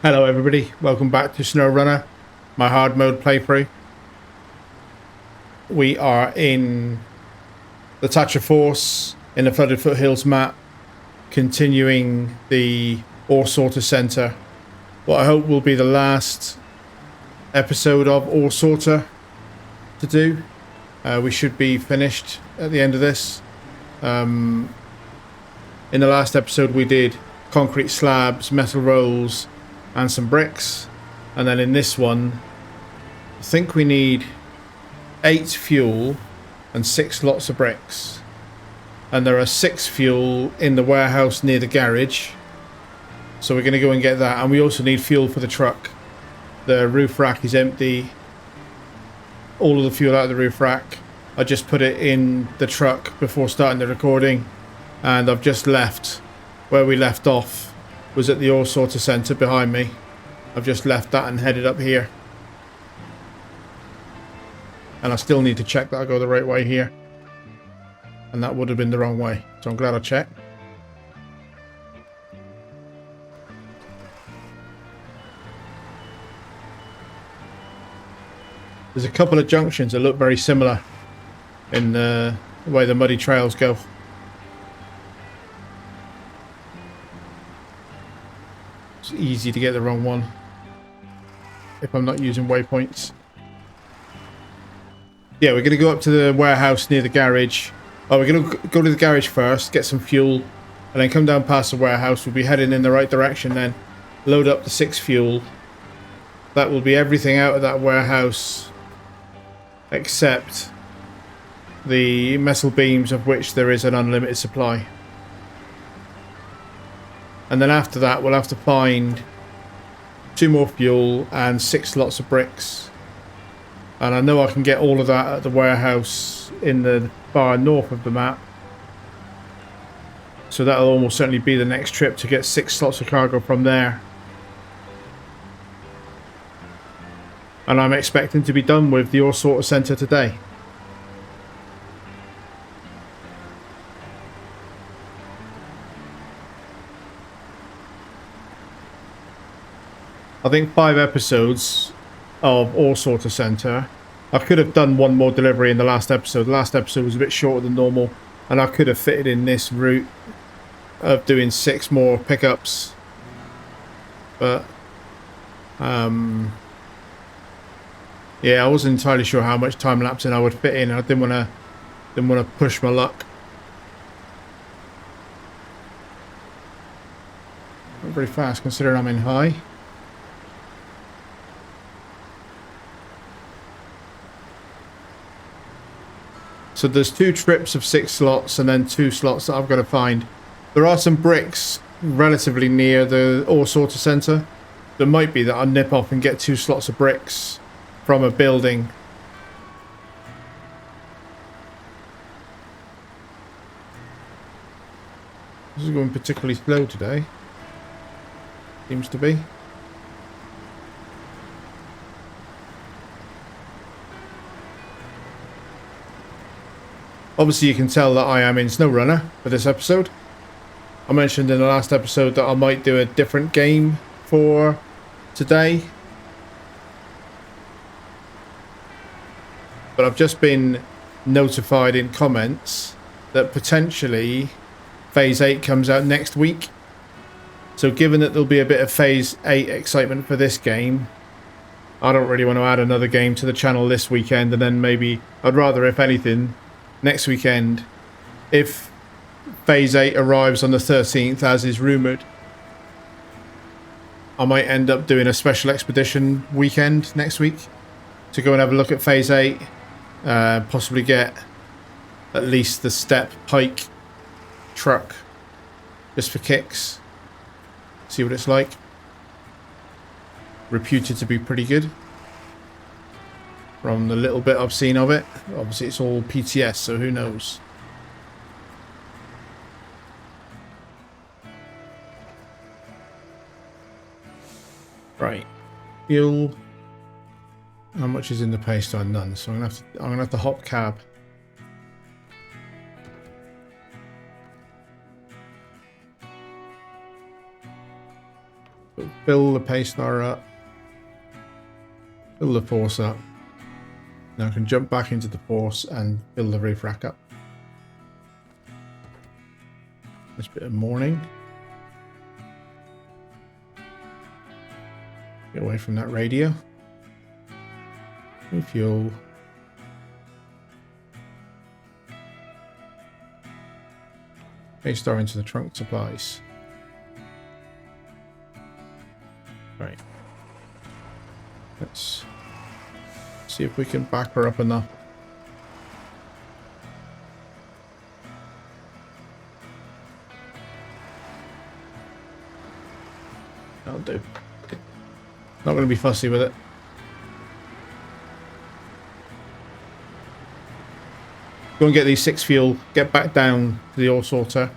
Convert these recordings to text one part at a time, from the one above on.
Hello everybody, welcome back to SnowRunner, my hard mode playthrough. We are in the Thatcher Force in the Flooded Foothills map, continuing the Ore Sorter Centre. What I hope will be the last episode of Ore Sorter to do. We should be finished at the end of this. In the last episode we did concrete slabs, metal rolls and some bricks, and then in this one I think we need 8 fuel and 6 lots of bricks, and there are 6 fuel in the warehouse near the garage, so we're going to go and get that. And we also need fuel for the truck. The roof rack is empty, all of the fuel out of the roof rack. I just put it in the truck before starting the recording, and I've just left where we left off was at the Ore Sorter Centre behind me. I've just left that and headed up here. And I still need to check that I go the right way here. And that would have been the wrong way. So I'm glad I checked. There's a couple of junctions that look very similar in the way the muddy trails go. It's easy to get the wrong one if I'm not using waypoints. Yeah, we're going to go up to the warehouse near the garage. Oh, we're going to go to the garage first, get some fuel, and then come down past the warehouse. We'll be heading in the right direction then. Load up the 6 fuel. That will be everything out of that warehouse except the metal beams, of which there is an unlimited supply. And then after that we'll have to find 2 more fuel and 6 lots of bricks. And I know I can get all of that at the warehouse in the far north of the map. So that'll almost certainly be the next trip, to get 6 slots of cargo from there. And I'm expecting to be done with the Ore Sorter Centre today. I think 5 episodes of Ore Sorter Centre. I could have done 1 more delivery in the last episode. The last episode was a bit shorter than normal, and I could have fitted in this route of doing 6 more pickups. But yeah, I wasn't entirely sure how much time lapsing I would fit in. I didn't want to push my luck. Not very fast considering I'm in high. So there's 2 trips of 6 slots and then 2 slots that I've got to find. There are some bricks relatively near the Ore Sorter Centre. There might be that I'll nip off and get 2 slots of bricks from a building. This is going particularly slow today. Seems to be. Obviously you can tell that I am in SnowRunner for this episode. I mentioned in the last episode that I might do a different game for today. But I've just been notified in comments that potentially Phase 8 comes out next week. So given that there'll be a bit of Phase 8 excitement for this game, I don't really want to add another game to the channel this weekend, and then maybe I'd rather, if anything, next weekend, if Phase 8 arrives on the 13th as is rumoured, I might end up doing a special expedition weekend next week to go and have a look at Phase 8, possibly get at least the step pike truck just for kicks, see what it's like. Reputed to be pretty good from the little bit I've seen of it. Obviously it's all PTS, so who knows. Right, fuel. How much is in the pay store? None. So I'm gonna have to hop cab. Fill the pace star up. Fill the force up. Now I can jump back into the force and fill the reef rack up. This bit of morning. Get away from that radio. Refuel. Pace star into the trunk supplies. Right. Let's see if we can back her up enough. That'll do. Not going to be fussy with it. Go and get these 6 fuel. Get back down to the ore sorter.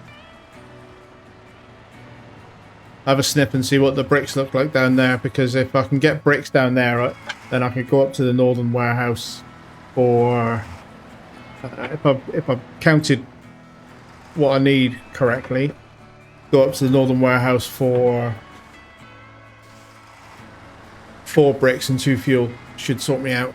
Have a snip and see what the bricks look like down there, because if I can get bricks down there, then I could go up to the northern warehouse for if I've counted what I need correctly, go up to the northern warehouse for 4 bricks and 2 fuel. Should sort me out.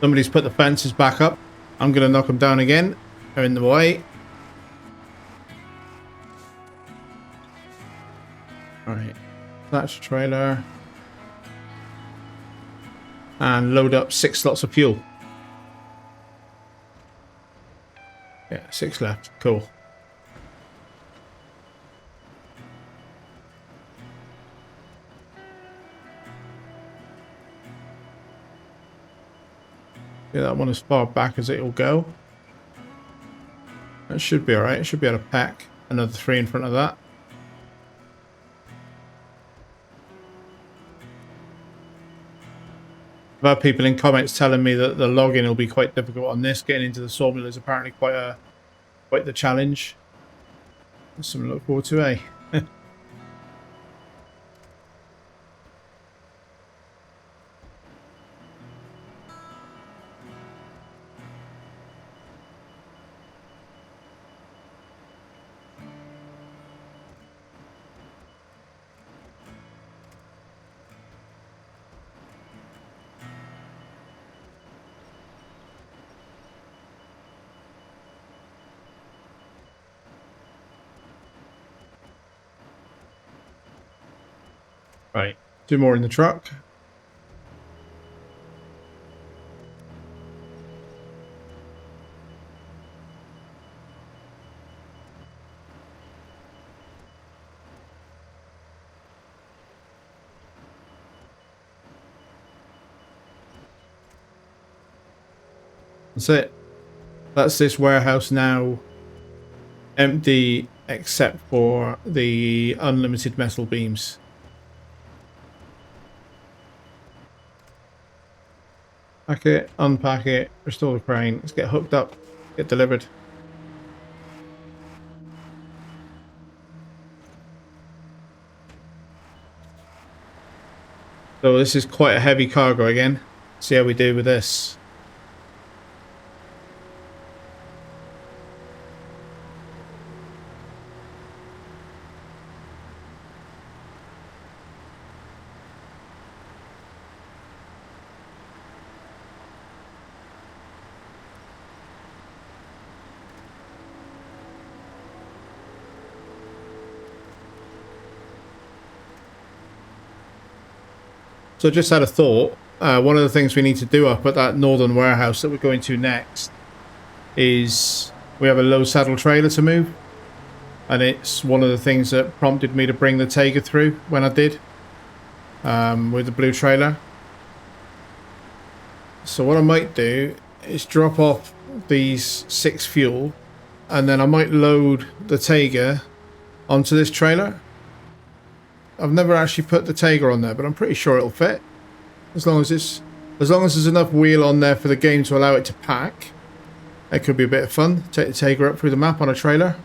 Somebody's put the fences back up. I'm going to knock them down again. They're in the way. Alright. Thatch trailer. And load up 6 slots of fuel. Yeah, 6 left. Cool. Get that one as far back as it'll go. That should be alright. It should be able to pack another 3 in front of that. I've had people in comments telling me that the logging will be quite difficult on this. Getting into the sawmill is apparently quite the challenge. That's something to look forward to, eh? Right, 2 more in the truck. That's it. That's this warehouse now empty except for the unlimited metal beams. Pack it, unpack it, restore the crane. Let's get hooked up, get delivered. So this is quite a heavy cargo again. See how we do with this. So just had a thought. One of the things we need to do up at that northern warehouse that we're going to next is we have a low saddle trailer to move. And it's one of the things that prompted me to bring the Taiga through when I did with the blue trailer. So what I might do is drop off these 6 fuel and then I might load the Taiga onto this trailer. I've never actually put the Taiga on there, but I'm pretty sure it'll fit. As long as there's enough wheel on there for the game to allow it to pack. It could be a bit of fun. Take the Taiga up through the map on a trailer.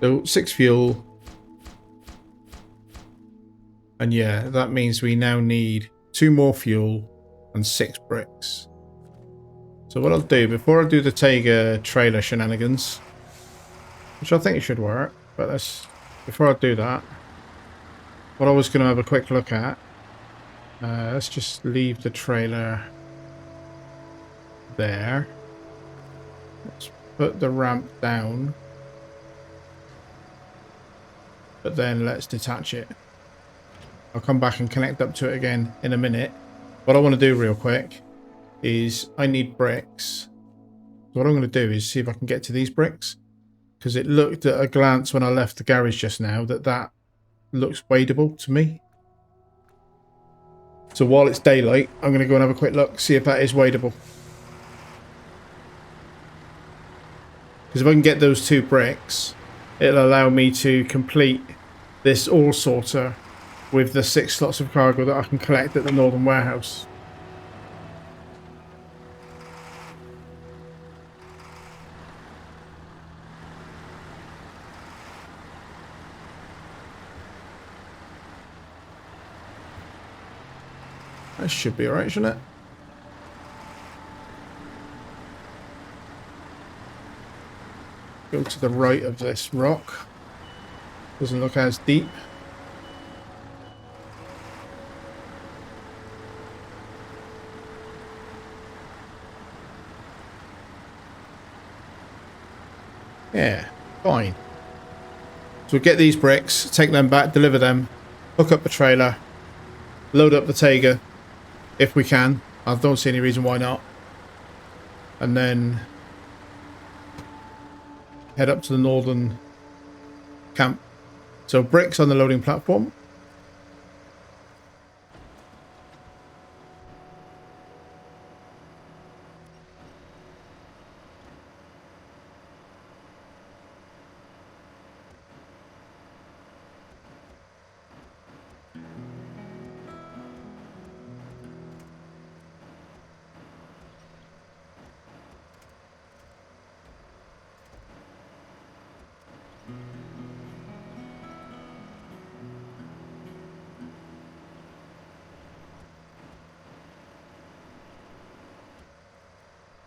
So 6 fuel. And yeah, that means we now need 2 more fuel and 6 bricks. So what I'll do, before I do the Tega trailer shenanigans, which I think it should work, but before I do that, what I was going to have a quick look at, let's just leave the trailer there. Let's put the ramp down, but then let's detach it. I'll come back and connect up to it again in a minute. What I want to do real quick is I need bricks. So what I'm going to do is see if I can get to these bricks, because it looked at a glance when I left the garage just now that looks wadeable to me. So while it's daylight, I'm going to go and have a quick look, see if that is wadeable. Because if I can get those 2 bricks, it'll allow me to complete this ore sorter with the 6 slots of cargo that I can collect at the northern warehouse. That should be alright, shouldn't it? Go to the right of this rock. Doesn't look as deep. Yeah, fine. So we'll get these bricks, take them back, deliver them, hook up the trailer, load up the Tega, if we can. I don't see any reason why not. And then head up to the northern camp. So bricks on the loading platform.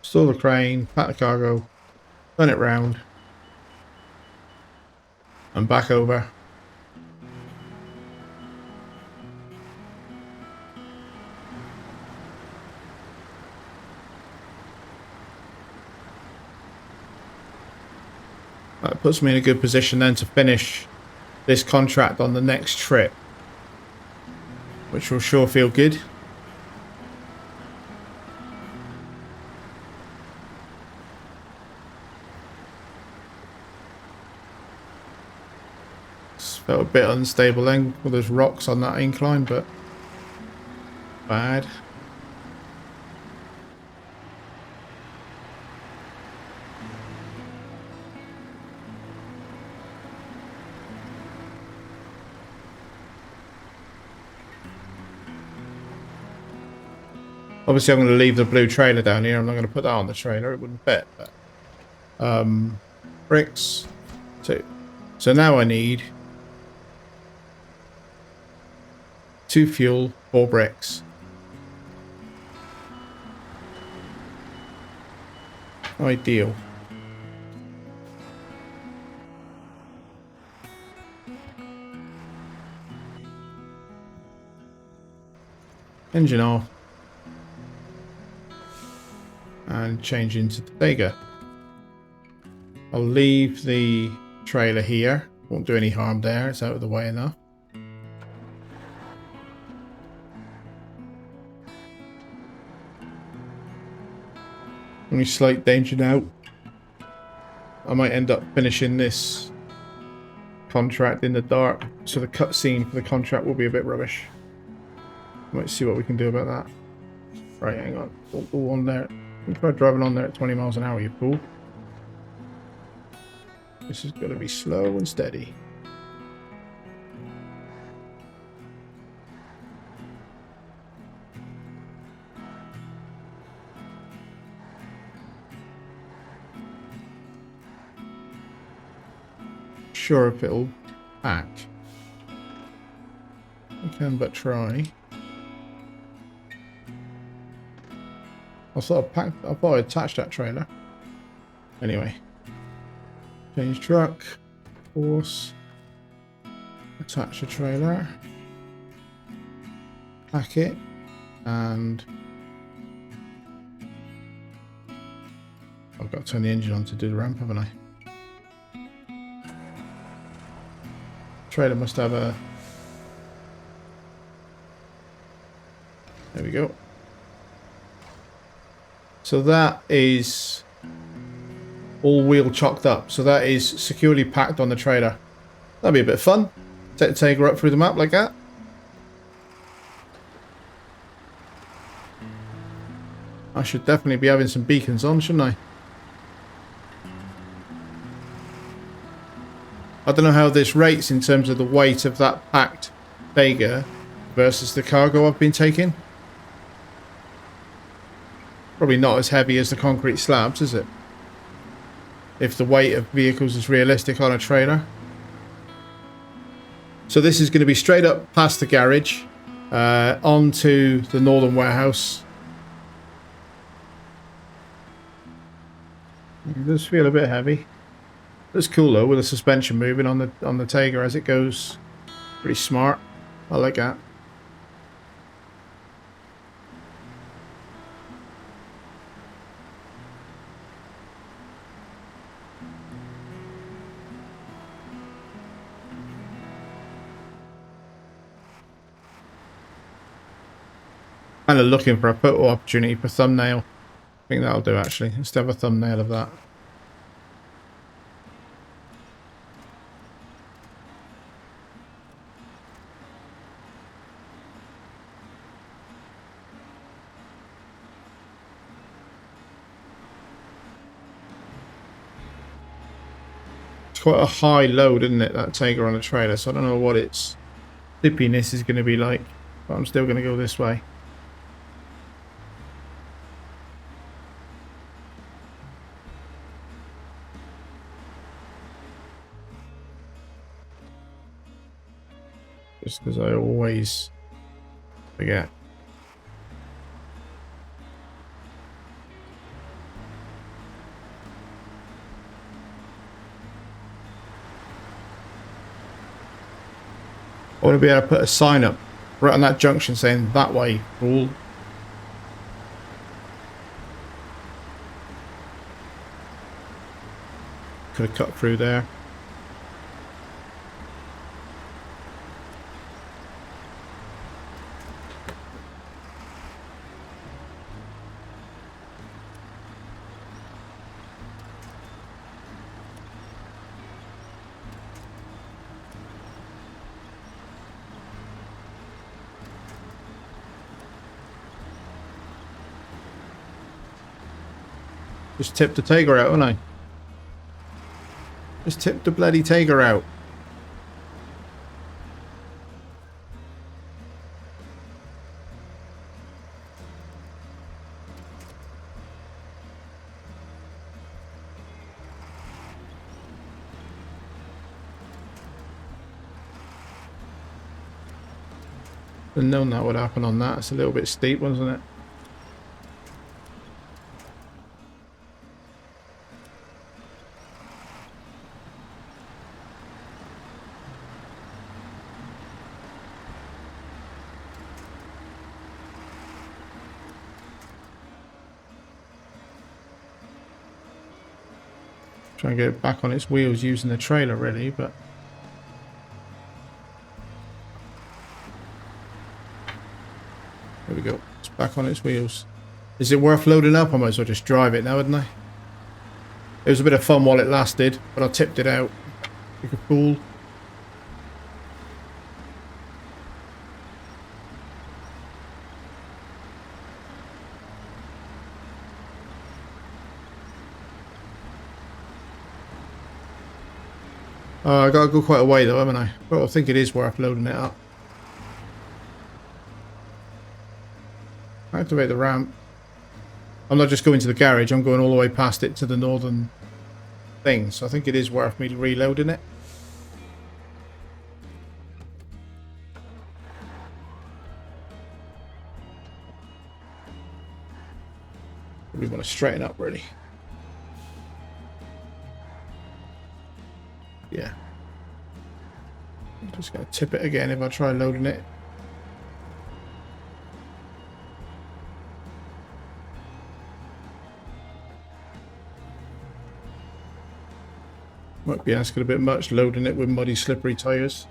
Store the crane, pack the cargo, turn it round, and back over. That puts me in a good position then to finish this contract on the next trip, which will sure feel good. Felt a bit unstable then, well, there's rocks on that incline, but bad. Obviously I'm going to leave the blue trailer down here. I'm not going to put that on the trailer, it wouldn't fit, but bricks 2. So now I need 2 fuel, 4 bricks. Ideal. Engine off. And change into the Tega. I'll leave the trailer here. Won't do any harm there, it's out of the way enough. Only slight danger now. I might end up finishing this contract in the dark, so the cutscene for the contract will be a bit rubbish. Might see what we can do about that. Right, hang on. Don't go on there. Don't try driving on there at 20 miles an hour, you fool. This is going to be slow and steady. sure if it'll pack. I can but try. I thought I attached that trailer. Anyway. Change truck. Force. Attach the trailer. Pack it. And I've got to turn the engine on to do the ramp, haven't I? Trailer must have a... There we go. So that is all wheel chocked up. So that is securely packed on the trailer. That'd be a bit of fun. Take the Tiger up through the map like that. I should definitely be having some beacons on, shouldn't I? I don't know how this rates in terms of the weight of that packed Tiger versus the cargo I've been taking. Probably not as heavy as the concrete slabs, is it? If the weight of vehicles is realistic on a trailer. So this is going to be straight up past the garage, onto the northern warehouse. It does feel a bit heavy. It's cool though, with the suspension moving on the Tiger as it goes. Pretty smart. I like that. Kind of looking for a photo opportunity for thumbnail. I think that'll do actually. Let's have a thumbnail of that. It's quite a high load, isn't it, that Tiger on a trailer, so I don't know what its zippiness is going to be like, but I'm still going to go this way. Just because I always forget. I want to be able to put a sign up right on that junction saying that way, rule. Could have cut through there. Just tipped the Tiger out, haven't I? Just tipped the bloody Tiger out. I've known that would happen on that. It's a little bit steep, wasn't it? Try and get it back on its wheels using the trailer really, but there we go. It's back on its wheels. Is it worth loading up? I might as well just drive it now, wouldn't I? It was a bit of fun while it lasted, but I tipped it out like a fool. I gotta go quite a way though, haven't I? But I think it is worth loading it up. Activate the ramp. I'm not just going to the garage, I'm going all the way past it to the northern thing. So I think it is worth me reloading it. want to straighten up really. Yeah. I'm just going to tip it again if I try loading it. Might be asking a bit much loading it with muddy, slippery tyres.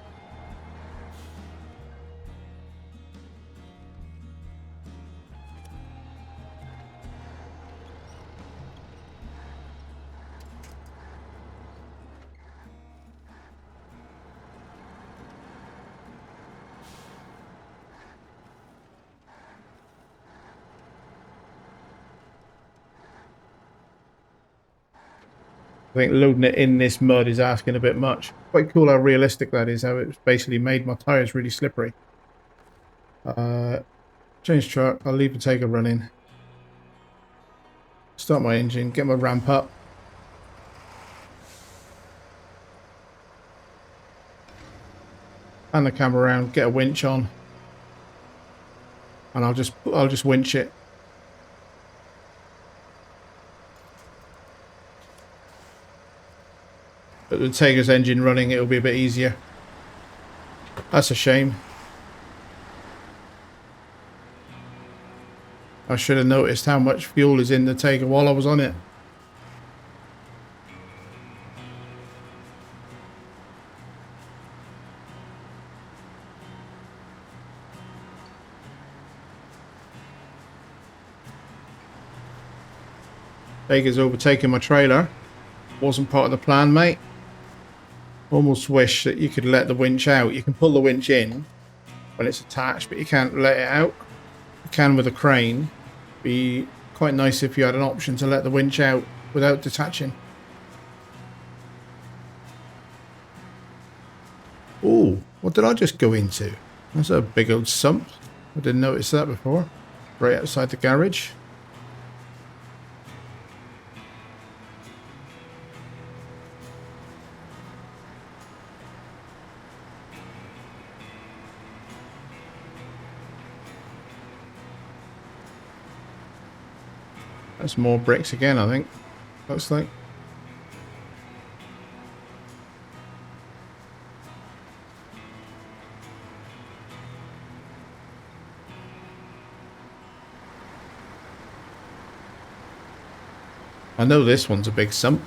I think loading it in this mud is asking a bit much. Quite cool how realistic that is, how it's basically made my tyres really slippery. Change truck, I'll leave the Tega running. Start my engine, get my ramp up. Pan the camera around, get a winch on. And I'll just winch it. But with the Tega's engine running, it'll be a bit easier. That's a shame. I should have noticed how much fuel is in the Tega while I was on it. Tega's overtaking my trailer. Wasn't part of the plan, mate. Almost wish that you could let the winch out. You can pull the winch in when it's attached, but you can't let it out. You can with a crane. Be quite nice if you had an option to let the winch out without detaching. Oh, what did I just go into? That's a big old sump. I didn't notice that before. Right outside the garage. That's more bricks again, I think. Looks like. I know this one's a big sump.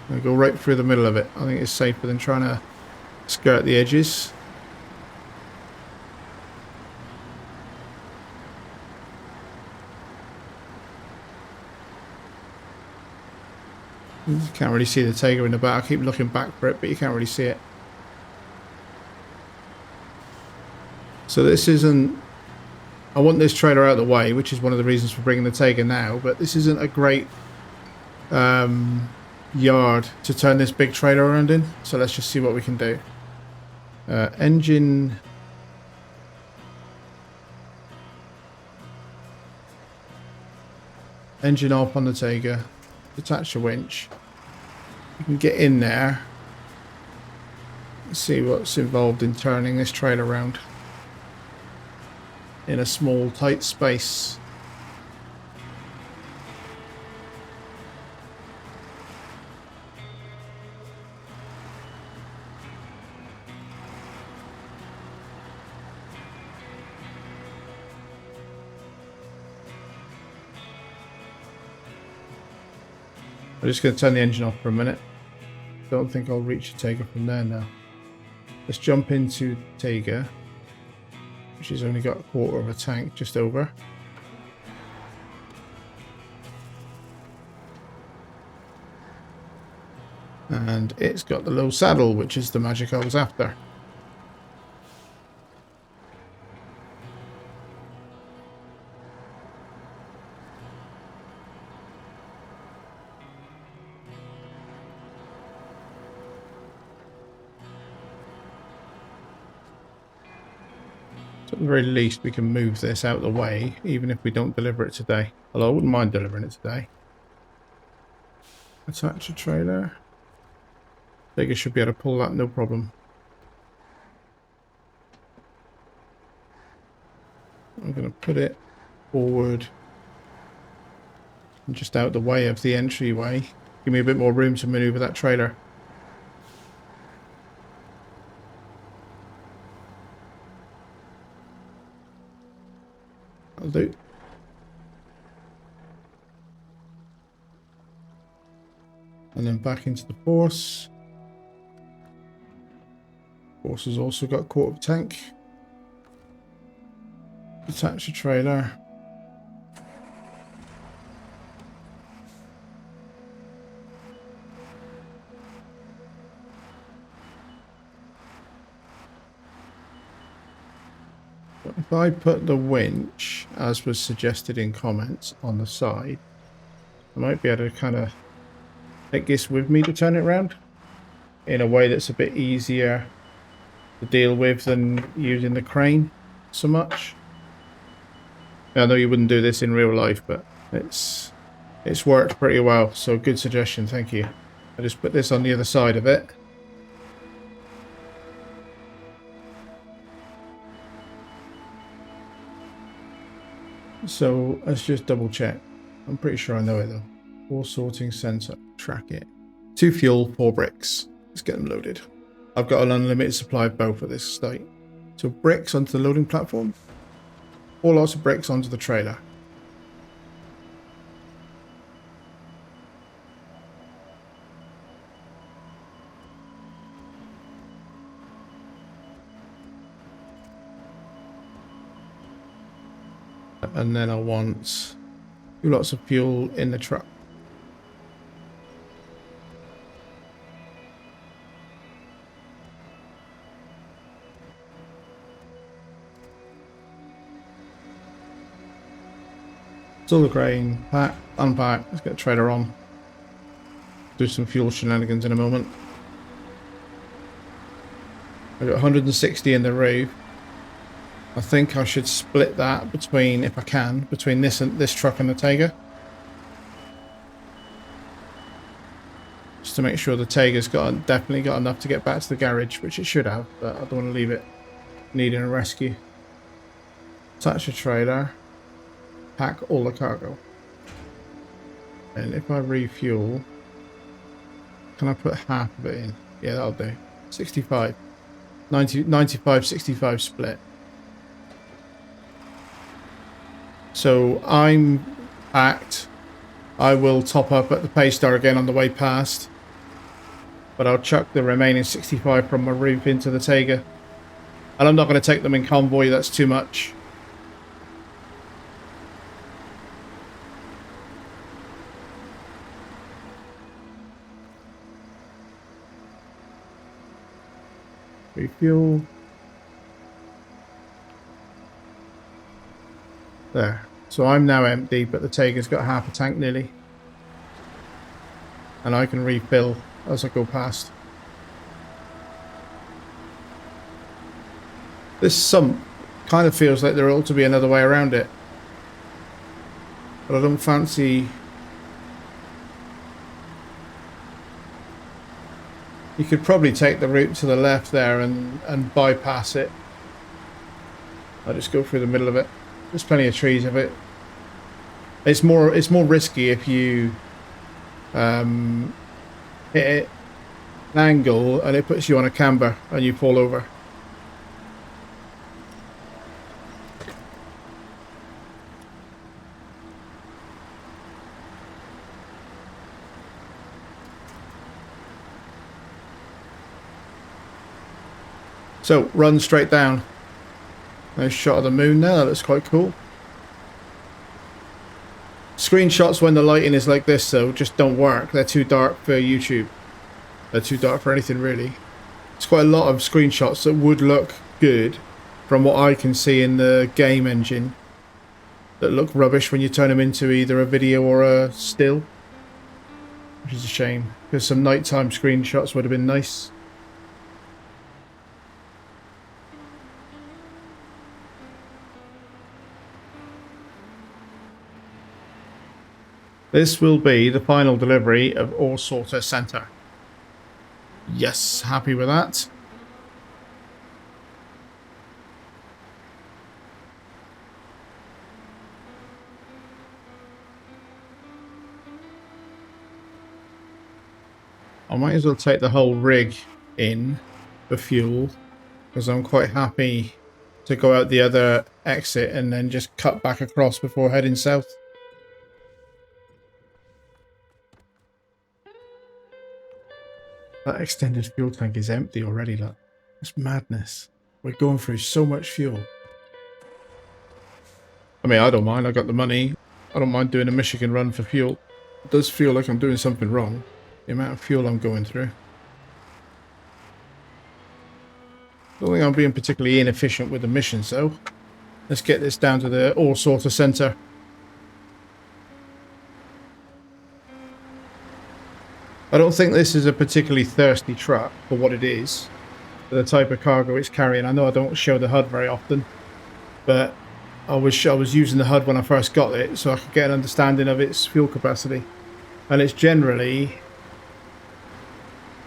I'm going to go right through the middle of it. I think it's safer than trying to skirt the edges. You can't really see the Tega in the back. I keep looking back for it, but you can't really see it. So this isn't... I want this trailer out of the way, which is one of the reasons for bringing the Tega now, but this isn't a great yard to turn this big trailer around in. So let's just see what we can do. Engine... Engine off on the Tega. Detach the winch. You can get in there. See what's involved in turning this trailer around in a small tight space. I'm just going to turn the engine off for a minute. Don't think I'll reach the Tega from there now. Let's jump into Tega, which has only got a quarter of a tank, just over. And it's got the low saddle, which is the magic I was after. At the very least, we can move this out of the way, even if we don't deliver it today. Although I wouldn't mind delivering it today. Attach a trailer. Tega should be able to pull that, no problem. I'm going to put it forward I'm just out the way of the entryway. Give me a bit more room to maneuver that trailer. I'll do. And then back into the force. Force has also got quarter tank. Detach the trailer. If I put the winch, as was suggested in comments, on the side, I might be able to kind of take this with me to turn it around in a way that's a bit easier to deal with than using the crane so much. I know you wouldn't do this in real life, but it's worked pretty well, so good suggestion, thank you. I just put this on the other side of it. So let's just double check. I'm pretty sure I know it though. 4 sorting sensor, track it. 2 fuel, 4 bricks. Let's get them loaded. I've got an unlimited supply of both at this state. So bricks onto the loading platform. 4 lots of bricks onto the trailer. And then I want 2 lots of fuel in the truck. Still the grain, pack, unpack, let's get the trailer on. Do some fuel shenanigans in a moment. I've got 160 in the roof. I think I should split that between, if I can, between this and this truck and the Taiga. Just to make sure the Taiga's definitely got enough to get back to the garage, which it should have, but I don't want to leave it needing a rescue. Attach a trailer. Pack all the cargo. And if I refuel, can I put half of it in? Yeah, that'll do. 65. 95, 65 split. So I'm packed. I will top up at the Paystar again on the way past. But I'll chuck the remaining 65 from my roof into the Taiga. And I'm not going to take them in convoy, that's too much. Refuel. There. So I'm now empty, but the Taiga's got half a tank nearly. And I can refill as I go past. This sump kind of feels like there ought to be another way around it. But I don't fancy... You could probably take the route to the left there and bypass it. I'll just go through the middle of it. There's plenty of trees of it. It's more risky if you hit it an angle and it puts you on a camber and you fall over. So run straight down. Nice shot of the moon there, that looks quite cool. Screenshots when the lighting is like this though just don't work. They're too dark for YouTube. They're too dark for anything really. There's quite a lot of screenshots that would look good from what I can see in the game engine that look rubbish when you turn them into either a video or a still. Which is a shame, because some nighttime screenshots would have been nice. This will be the final delivery of Ore Sorter Center. Yes, happy with that. I might as well take the whole rig in for fuel, because I'm quite happy to go out the other exit and then just cut back across before heading south. That extended fuel tank is empty already, look. It's madness. We're going through so much fuel. I mean, I don't mind. I got the money. I don't mind doing a Michigan run for fuel. It does feel like I'm doing something wrong. The amount of fuel I'm going through. I don't think I'm being particularly inefficient with the missions, though. Let's get this down to the all sorter center. I don't think this is a particularly thirsty truck for what it is, for the type of cargo it's carrying. I know I don't show the HUD very often, but I was using the HUD when I first got it, so I could get an understanding of its fuel capacity. And it's generally,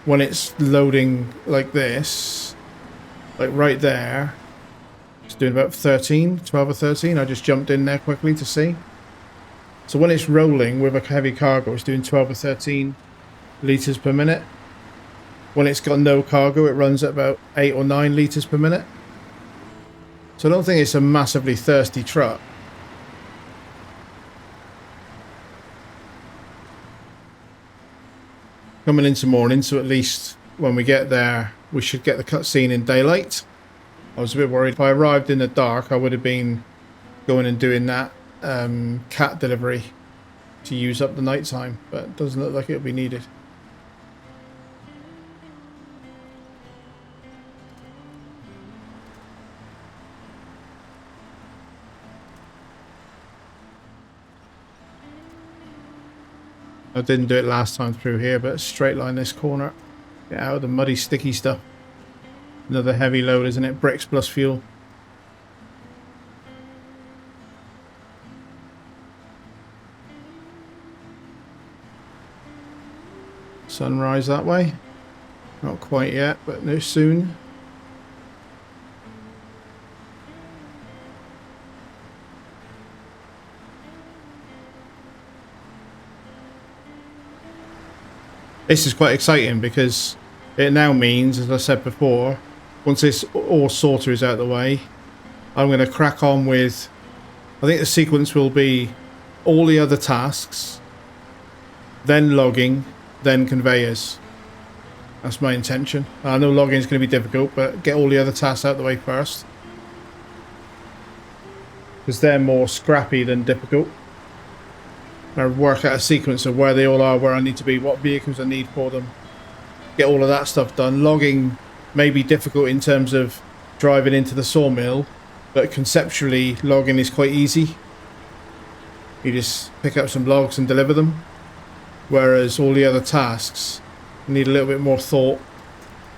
when it's loading like this, like right there, it's doing about 12 or 13. I just jumped in there quickly to see. So when it's rolling with a heavy cargo, it's doing 12 or 13 litres per minute. When it's got no cargo, it runs at about 8 or 9 litres per minute. So I don't think it's a massively thirsty truck. Coming into morning, so at least when we get there, we should get the cutscene in daylight. I was a bit worried. If I arrived in the dark, I would have been going and doing that cat delivery to use up the night time, but it doesn't look like it'll be needed. I didn't do it last time through here, but straight line this corner. Get out of the muddy, sticky stuff. Another heavy load, isn't it? Bricks plus fuel. Sunrise that way. Not quite yet, but no soon. This is quite exciting because it now means, as I said before, once this ore sorter is out of the way, I'm going to crack on with, I think the sequence will be all the other tasks, then logging, then conveyors. That's my intention. I know logging is going to be difficult, but get all the other tasks out of the way first, because they're more scrappy than difficult. I work out a sequence of where they all are, where I need to be, what vehicles I need for them. Get all of that stuff done. Logging may be difficult in terms of driving into the sawmill, but conceptually logging is quite easy. You just pick up some logs and deliver them. Whereas all the other tasks need a little bit more thought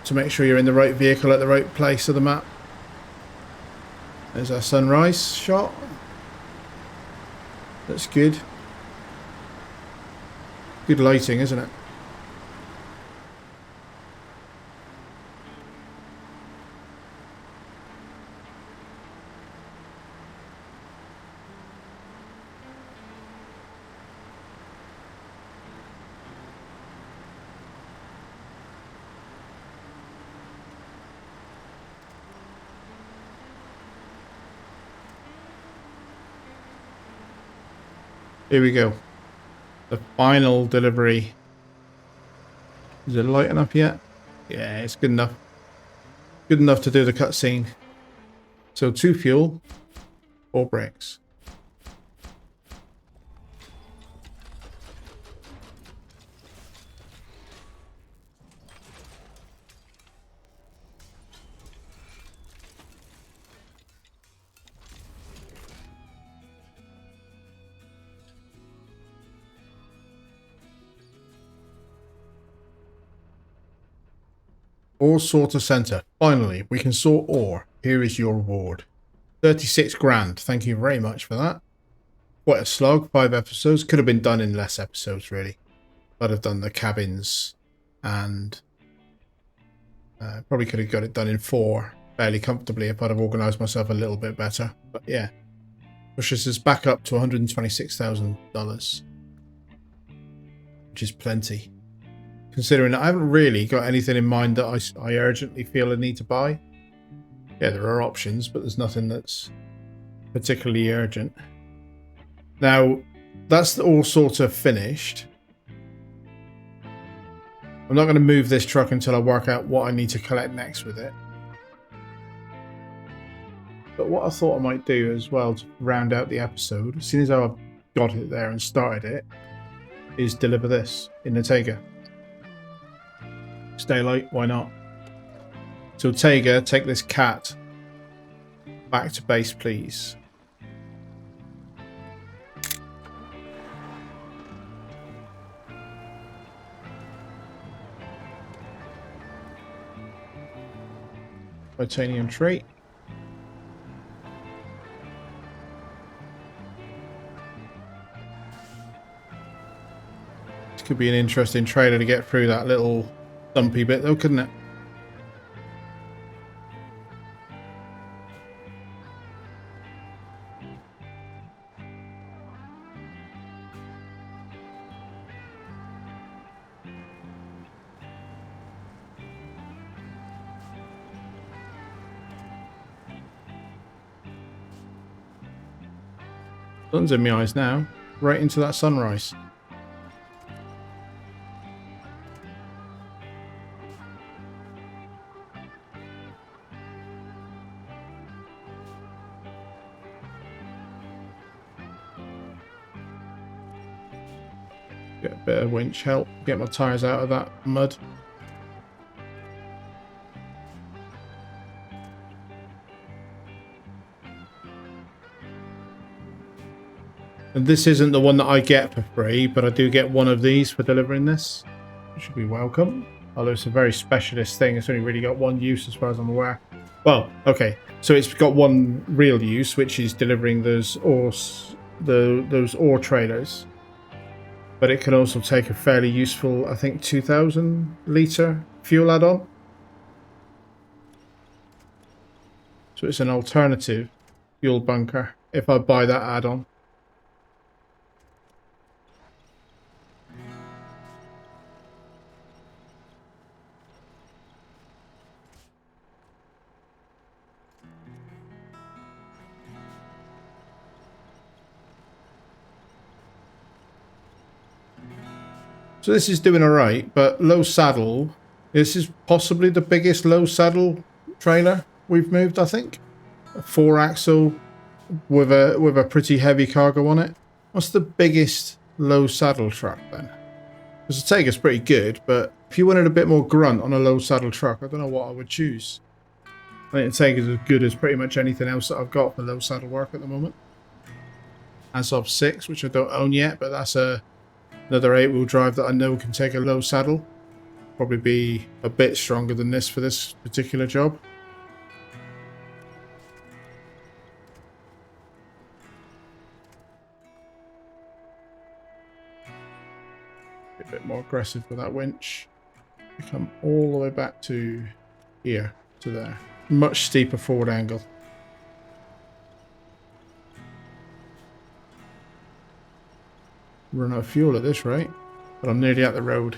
to make sure you're in the right vehicle at the right place of the map. There's our sunrise shot. That's good. Good lighting, isn't it? Here we go. The final delivery. Is it light enough yet? Yeah, it's good enough. Good enough to do the cutscene. So 2 fuel, 4 bricks. Ore sorter center. Finally, we can sort ore. Here is your reward. 36 grand. Thank you very much for that. Quite a slog. 5 episodes. Could have been done in less episodes, really. I'd have done the cabins and probably could have got it done in 4 fairly comfortably if I'd have organised myself a little bit better. But yeah, pushes us back up to $126,000, which is plenty. considering I haven't really got anything in mind that I urgently feel I need to buy. Yeah, there are options, but there's nothing that's particularly urgent. Now, that's all sort of finished. I'm not going to move this truck until I work out what I need to collect next with it. But what I thought I might do as well to round out the episode, as soon as I've got it there and started it, is deliver this in the Tega. Stay light, why not? So Tega, take this cat back to base, please. Titanium trait. This could be an interesting trailer to get through that little dumpy bit though, couldn't it? Sun's in my eyes now, right into that sunrise. Get a bit of winch help, get my tyres out of that mud. And this isn't the one that I get for free, but I do get one of these for delivering this. It should be welcome. Although it's a very specialist thing, it's only really got one use as far as I'm aware. Well, okay, so it's got one real use, which is delivering those ore trailers. But it can also take a fairly useful, I think, 2,000 litre fuel add-on. So it's an alternative fuel bunker if I buy that add-on. So this is doing alright, but low saddle, this is possibly the biggest low saddle trailer we've moved, I think. A 4-axle with a pretty heavy cargo on it. What's the biggest low saddle truck then? Because the Tega's pretty good, but if you wanted a bit more grunt on a low saddle truck, I don't know what I would choose. I think the Tega's as good as pretty much anything else that I've got for low saddle work at the moment. S06, which I don't own yet, but that's another 8-wheel drive that I know can take a low saddle. Probably be a bit stronger than this for this particular job. A bit more aggressive with that winch. We come all the way back to here, to there. Much steeper forward angle. Run out of fuel at this rate, but I'm nearly at the road.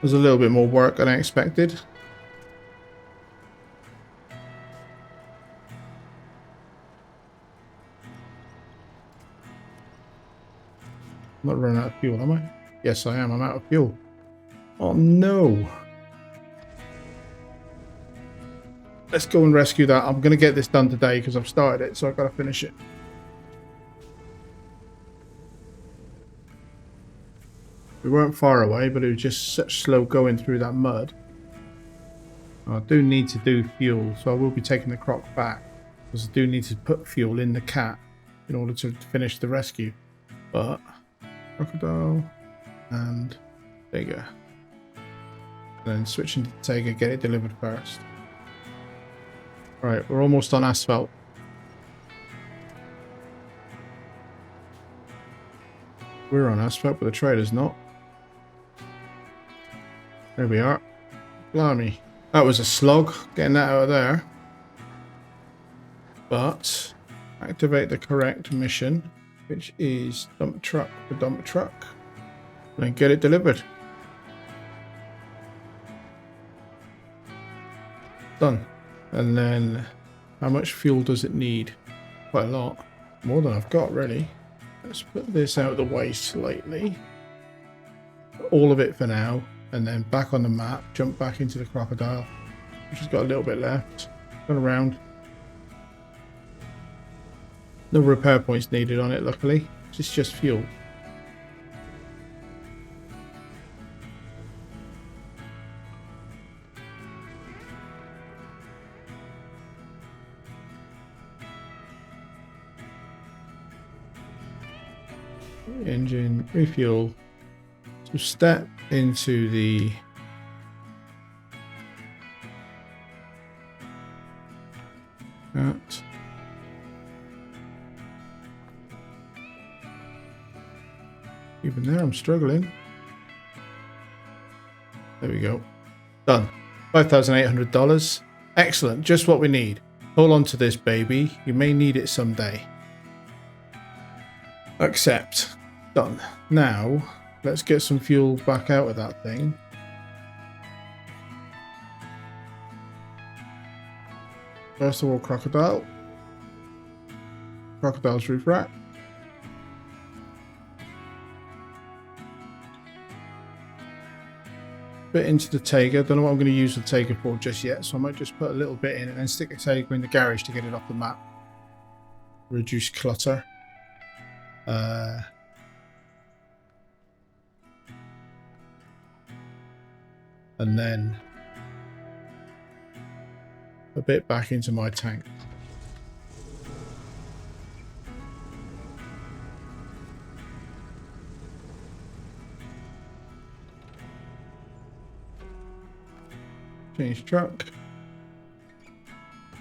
There's a little bit more work than I expected. I'm not running out of fuel, am I? Yes, I am. I'm out of fuel. Oh no! Let's go and rescue that. I'm going to get this done today because I've started it, so I've got to finish it. We weren't far away, but it was just such slow going through that mud. I do need to do fuel, so I will be taking the croc back, because I do need to put fuel in the cat in order to finish the rescue. But crocodile and Tega. And then switching to Tega, get it delivered first. Right, we're almost on asphalt. We're on asphalt, but the trailer's not. There we are. Blimey. That was a slog, getting that out of there. But, activate the correct mission, which is dump truck for dump truck. And get it delivered. Done. And then how much fuel does it need? Quite a lot. More than I've got, really. Let's put this out of the way slightly. All of it for now. And then back on the map. Jump back into the crocodile, which has got a little bit left. Turn around. No repair points needed on it, luckily. It's just fuel. Engine, refuel. So step into the that. Even there, I'm struggling. There we go. Done. $5,800. Excellent. Just what we need. Hold on to this, baby. You may need it someday. Accept. Done. Now, let's get some fuel back out of that thing. First of all, crocodile. Crocodile's roof rack. Bit into the Tiger. Don't know what I'm going to use the Tiger for just yet, so I might just put a little bit in and then stick the Tiger in the garage to get it off the map. Reduce clutter. And then a bit back into my tank. Change truck.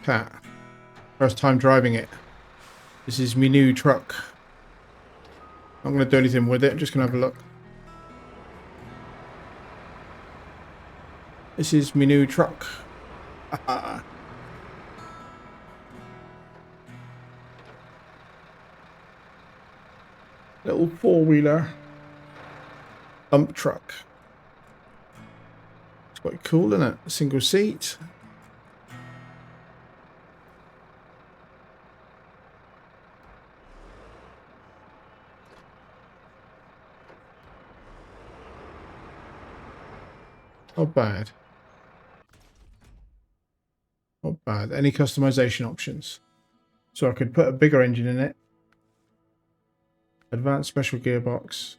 Cat. First time driving it. This is my new truck. I'm not going to do anything with it. I'm just going to have a look. This is my new truck. Little four-wheeler dump truck. It's quite cool, isn't it? Single seat. Not bad. Not bad. Any customization options? So I could put a bigger engine in it. Advanced special gearbox.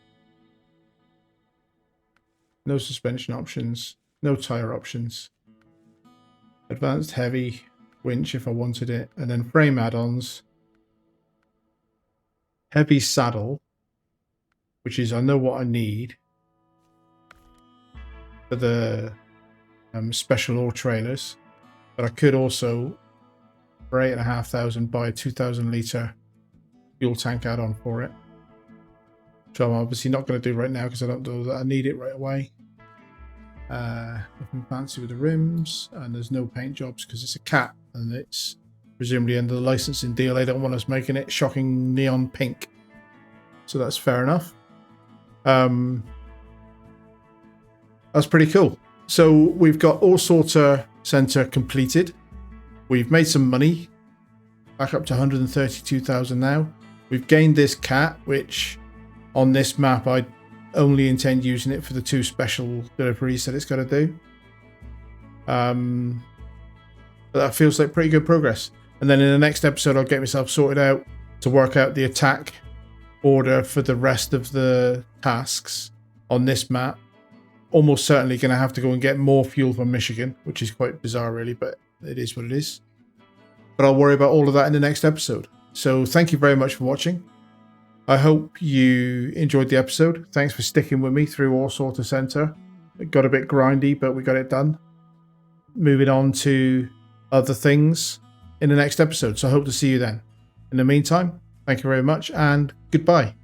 No suspension options. No tire options. Advanced heavy winch if I wanted it. And then frame add-ons. Heavy saddle. Which is, I know what I need. For the special ore trailers. But I could also, for 8,500, buy a 2,000 litre fuel tank add-on for it. Which I'm obviously not going to do right now because I don't know that I need it right away. Nothing fancy with the rims, and there's no paint jobs because it's a cat and it's presumably under the licensing deal. They don't want us making it shocking neon pink. So that's fair enough. That's pretty cool. So we've got All Sorter Center completed. We've made some money. Back up to 132,000 now. We've gained this cat, which on this map I only intend using it for the 2 special deliveries that it's got to do. But that feels like pretty good progress. And then in the next episode I'll get myself sorted out to work out the attack order for the rest of the tasks on this map. Almost certainly going to have to go and get more fuel from Michigan, which is quite bizarre really, but it is what it is. But I'll worry about all of that in the next episode. So thank you very much for watching. I hope you enjoyed the episode. Thanks for sticking with me through All Sorter Center. It got a bit grindy, but we got it done. Moving on to other things in the next episode. So I hope to see you then. In the meantime, thank you very much and goodbye.